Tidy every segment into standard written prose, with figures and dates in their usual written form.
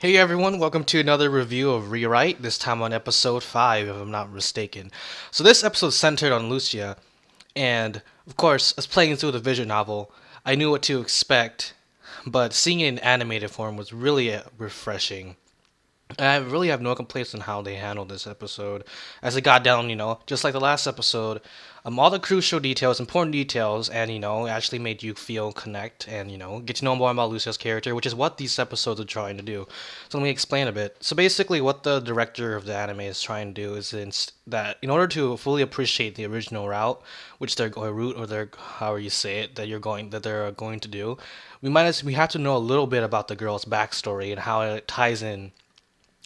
Hey everyone, welcome to another review of Rewrite, this time on episode 5, if I'm not mistaken. So, this episode centered on Lucia, and of course, as playing through the visual novel, I knew what to expect, but seeing it in animated form was really refreshing. I really have no complaints on how they handled this episode. As it got down, just like the last episode, all the crucial details, important details, and actually made you feel connect and get to know more about Lucia's character, which is what these episodes are trying to do. So let me explain a bit. So basically, what the director of the anime is trying to do is that in order to fully appreciate the original route, which they're going route or their however you say it that they're going to do, we have to know a little bit about the girl's backstory and how it ties in.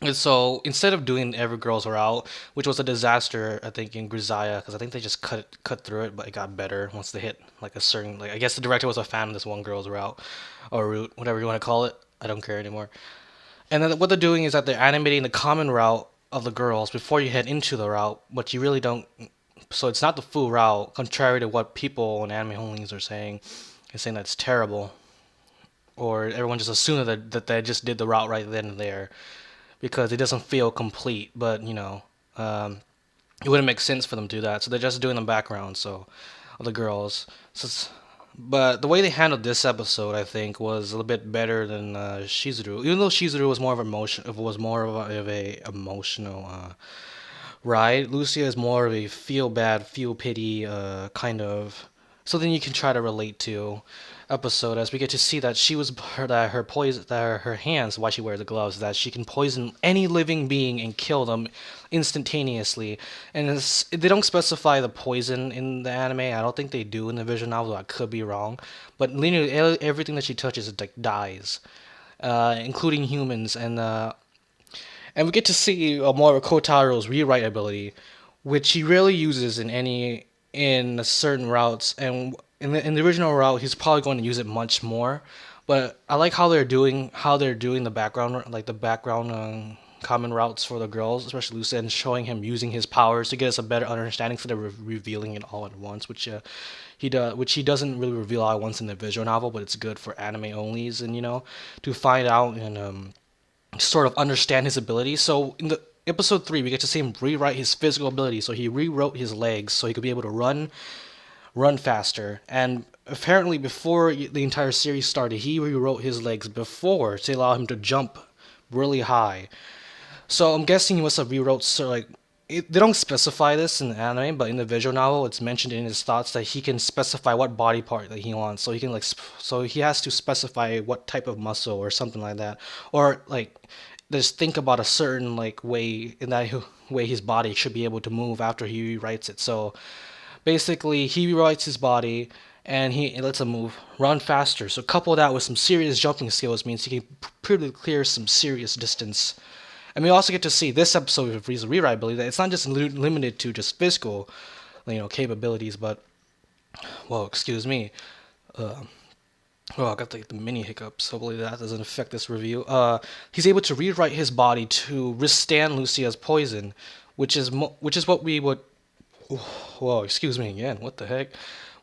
And so instead of doing every girl's route, which was a disaster, I think in Grisaia, because I think they just cut through it, but it got better once they hit like a certain I guess the director was a fan of this one girl's route or route, whatever you want to call it. I don't care anymore. And then what they're doing is that they're animating the common route of the girls before you head into the route, but you really don't. So it's not the full route, contrary to what people and anime onlys are saying. They're saying that's terrible, or everyone just assumed that they just did the route right then and there because it doesn't feel complete. But it wouldn't make sense for them to do that, so they're just doing the background. So of the girls. But the way they handled this episode, I think, was a little bit better than Shizuru. Even though Shizuru was more of emotion, was more of a emotional ride. Lucia is more of a feel bad, feel pity kind of something you can try to relate to episode, as we get to see that her poison, that her hands, why she wears the gloves, that she can poison any living being and kill them instantaneously. And they don't specify the poison in the anime. I don't think they do in the visual novel. I could be wrong, but literally everything that she touches like dies, including humans. And we get to see more of Kotaro's rewrite ability, which he rarely uses in certain routes. And in the original route, he's probably going to use it much more. But I like how they're doing the background, like the background common routes for the girls, especially Lucia, and showing him using his powers to get us a better understanding, so they're revealing it all at once, which he doesn't really reveal all at once in the visual novel, but it's good for anime onlys, and to find out and sort of understand his abilities. So in the episode 3, we get to see him rewrite his physical abilities. So he rewrote his legs so he could be able to run faster. And apparently, before the entire series started, he rewrote his legs before to allow him to jump really high. So I'm guessing he must have rewrote, so they don't specify this in the anime, but in the visual novel, it's mentioned in his thoughts that he can specify what body part that he wants. So he can so he has to specify what type of muscle or something like that, or just think about a certain way in that way his body should be able to move after he rewrites it. So basically, he rewrites his body and he lets him run faster. So couple that with some serious jumping skills means he can pretty clear some serious distance. And we also get to see this episode of Riza Rewrite ability that it's not just limited to just physical, capabilities, but well, excuse me. Uh, I got the mini hiccups. Hopefully that doesn't affect this review. He's able to rewrite his body to withstand Lucia's poison, which is what we would. Whoa, excuse me again. What the heck?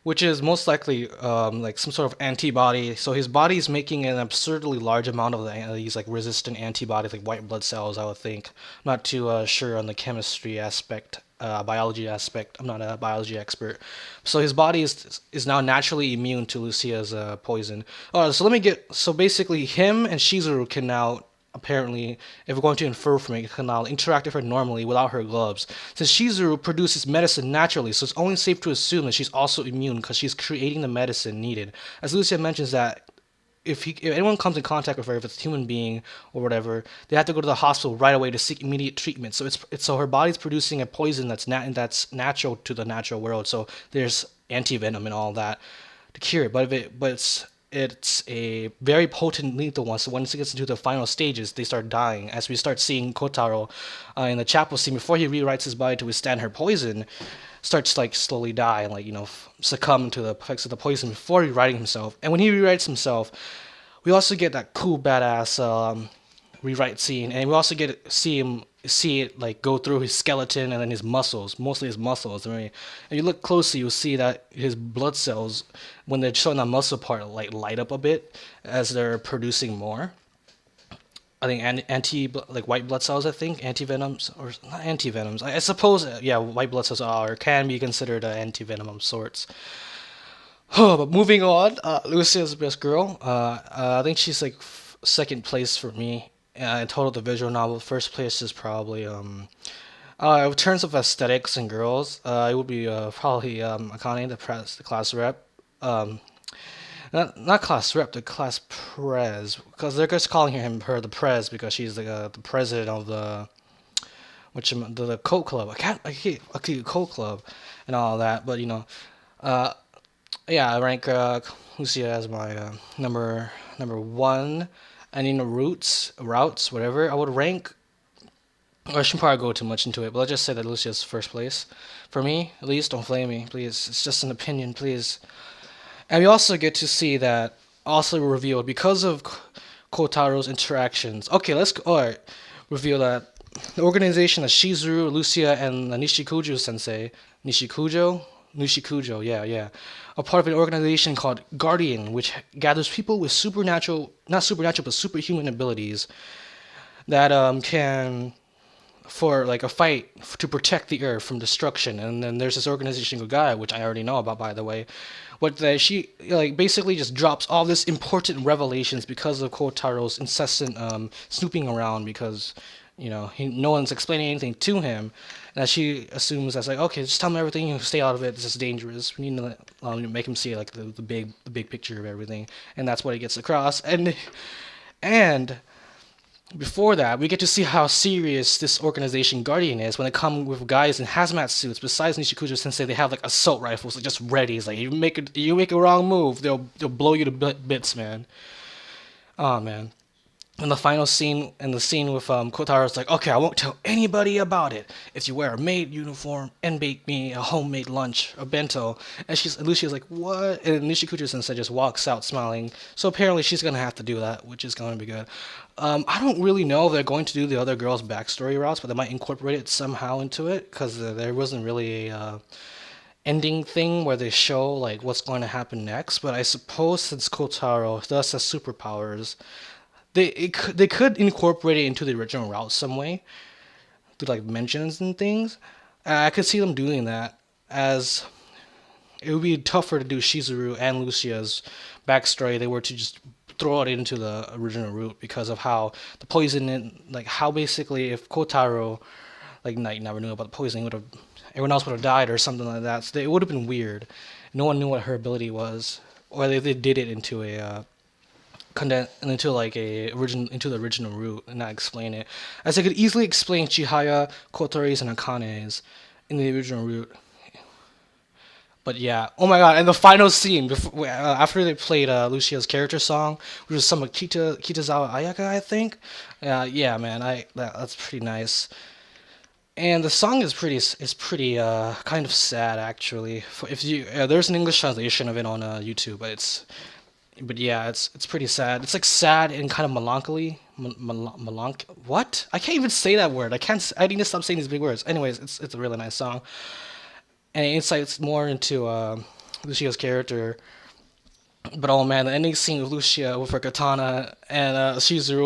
Which is most likely like some sort of antibody. So his body is making an absurdly large amount of these resistant antibodies, like white blood cells. I would think. I'm not too sure on the chemistry aspect, biology aspect. I'm not a biology expert. So his body is now naturally immune to Lucia's poison. So let me get. So basically, him and Shizuru can now apparently, if we're going to infer from it, can now interact with her normally without her gloves. Since Shizuru produces medicine naturally, so it's only safe to assume that she's also immune because she's creating the medicine needed. As Lucia mentions that if anyone comes in contact with her, if it's a human being or whatever, they have to go to the hospital right away to seek immediate treatment. So so her body's producing a poison that's natural to the natural world. So there's anti venom and all that to cure it. But it's a very potent lethal one. So once it gets into the final stages, they start dying. As we start seeing Kotaro in the chapel scene before he rewrites his body to withstand her poison, starts slowly die and succumb to the effects of the poison before rewriting himself. And when he rewrites himself, we also get that cool badass rewrite scene, and we also get to see it go through his skeleton and then his muscles, mostly his muscles. I mean, if you look closely, you'll see that his blood cells, when they're showing that muscle part, light up a bit as they're producing more. I think anti like white blood cells. I think anti venoms or not anti venoms. I suppose yeah, white blood cells are can be considered anti venom of sorts. Oh, but moving on, Lucia's the best girl. I think she's like second place for me in total the visual novel. First place is probably in terms of aesthetics and girls, it would be probably Akane, the class rep. Um, not class rep, the class prez, because they're just calling her the prez because she's the president of the coat club. I can't coat club and all that, but uh, yeah, I rank Lucia as my number one, and routes, whatever. I would rank. I shouldn't probably go too much into it, but let's just say that Lucia's first place for me. At least, don't flame me, please. It's just an opinion, please. And we also get to see that also revealed because of Kotaro's interactions. Okay, let's go. All right, reveal that the organization of Shizuru, Lucia, and the Nishikuju-Sensei, Nishikujo, yeah, are part of an organization called Guardian, which gathers people with not supernatural, but superhuman abilities that can for like a fight to protect the earth from destruction. And then there's this organization called Gaia, which I already know about, by the way. What she like basically just drops all this important revelations because of Kotaro's incessant snooping around because no one's explaining anything to him. And she assumes that's like, okay, just tell him everything. Stay out of it. This is dangerous. We need to make him see like the big picture of everything, and that's what he gets across. And before that, we get to see how serious this organization Guardian is when they come with guys in hazmat suits. Besides Nishikuju-Sensei, they have like assault rifles, like just ready. It's like you make a wrong move, they'll blow you to bits, man. Oh man. And the final scene, and the scene with Kotaro's like, okay, I won't tell anybody about it. If you wear a maid uniform and bake me a homemade lunch, a bento. And Lucia's like, what? And Nishikuju-sensei just walks out smiling. So apparently she's gonna have to do that, which is gonna be good. I don't really know if they're going to do the other girls' backstory routes, but they might incorporate it somehow into it, because there wasn't really a ending thing where they show like what's going to happen next. But I suppose since Kotaro thus has superpowers, they could incorporate it into the original route some way through like mentions and things. I could see them doing that, as it would be tougher to do Shizuru and Lucia's backstory. They were to just throw it into the original route because of how the poison and like how basically if Kotaro like never knew about the poisoning, would have everyone else would have died or something like that. So it would have been weird. No one knew what her ability was, or they did it into a into like into the original route and not explain it, as I could easily explain Chihaya, Kotori's, and Akane's in the original route. But yeah, oh my god! And the final scene before after they played Lucia's character song, which was some Kitazawa Ayaka, I think. Yeah, man, that's pretty nice. And the song is pretty kind of sad actually. If you there's an English translation of it on YouTube, but yeah, it's pretty sad. It's like sad and kind of melancholy. What? I can't even say that word. I need to stop saying these big words. Anyways, it's a really nice song, and it insights more into Lucia's character. But oh man, the ending scene with Lucia with her katana and Shizuru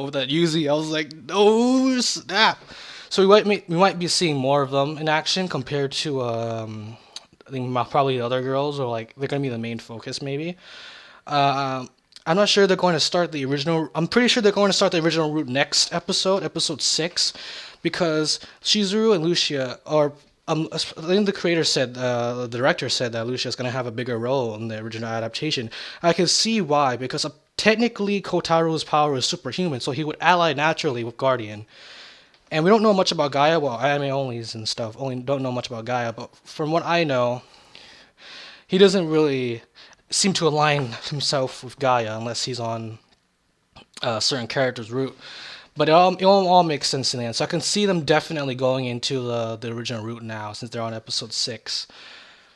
with that Yuzi, I was like, oh snap! So we might be seeing more of them in action compared to I think probably the other girls, or like they're gonna be the main focus maybe. Uh, I'm not sure they're going to start the original. I'm pretty sure they're going to start the original route next episode, episode 6, because Shizuru and Lucia are. I think the creator said, the director said that Lucia is going to have a bigger role in the original adaptation. I can see why, because technically Kotaro's power is superhuman, so he would ally naturally with Guardian. And we don't know much about Gaia. Well, anime onlys and stuff only don't know much about Gaia, but from what I know, he doesn't really seem to align himself with Gaia unless he's on a certain character's route. But it all makes sense in the end. So I can see them definitely going into the original route now, since they're on episode 6.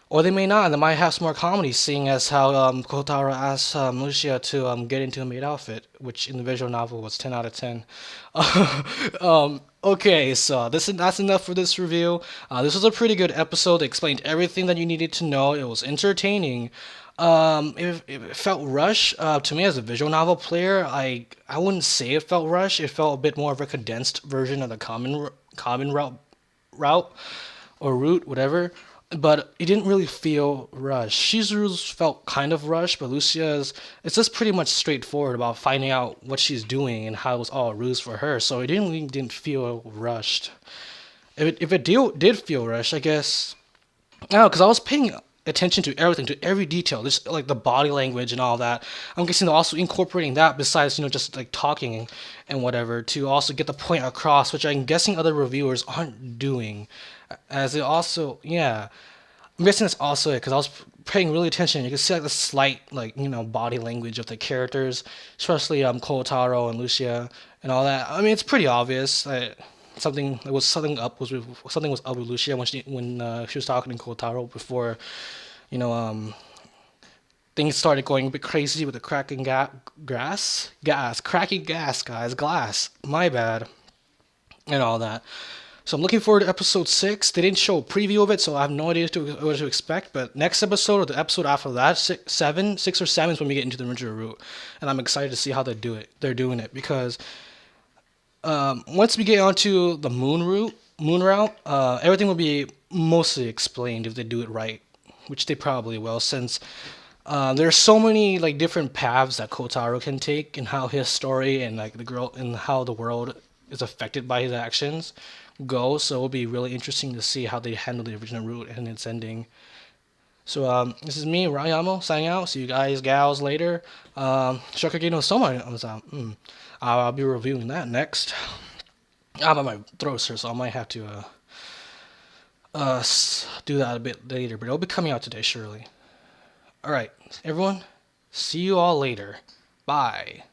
Or they may not. They might have some more comedy, seeing as how Kotaro asked Lucia to get into a maid outfit, which in the visual novel was 10 out of 10. Okay, so that's enough for this review. This was a pretty good episode. It explained everything that you needed to know. It was entertaining. If it felt rushed, to me as a visual novel player, I wouldn't say it felt rushed. It felt a bit more of a condensed version of the common route or route, whatever. But it didn't really feel rushed. Shizuru's felt kind of rushed, but Lucia's it's just pretty much straightforward about finding out what she's doing and how it was all a ruse for her. So it didn't feel rushed. If it did feel rushed, I guess no, because I was paying attention to everything, to every detail, just like the body language and all that. I'm guessing they're also incorporating that besides, just like talking and whatever to also get the point across, which I'm guessing other reviewers aren't doing. As it also, yeah, I'm guessing that's also it because I was paying really attention. You can see like the slight, like body language of the characters, especially Kotaro and Lucia and all that. I mean, it's pretty obvious that something was up with Lucia when she was talking to Kotaro before, you know things started going a bit crazy with the cracking cracking gas, guys, glass. My bad, and all that. So I'm looking forward to episode 6. They didn't show a preview of it, so I have no idea what to expect. But next episode or the episode after that, 6 or 7 is when we get into the original route, and I'm excited to see how they do it. They're doing it because once we get onto the moon route, everything will be mostly explained if they do it right, which they probably will, since there's so many like different paths that Kotaro can take, and how his story and like the girl and how the world is affected by his actions go. So it'll be really interesting to see how they handle the original route and its ending. So this is me, Rayamo, signing out. See you guys, gals, later. Shokugeki no Soma I'll be reviewing that next. My throat's hurt, so I might have to do that a bit later, but it'll be coming out today, surely. Alright, everyone, see you all later. Bye.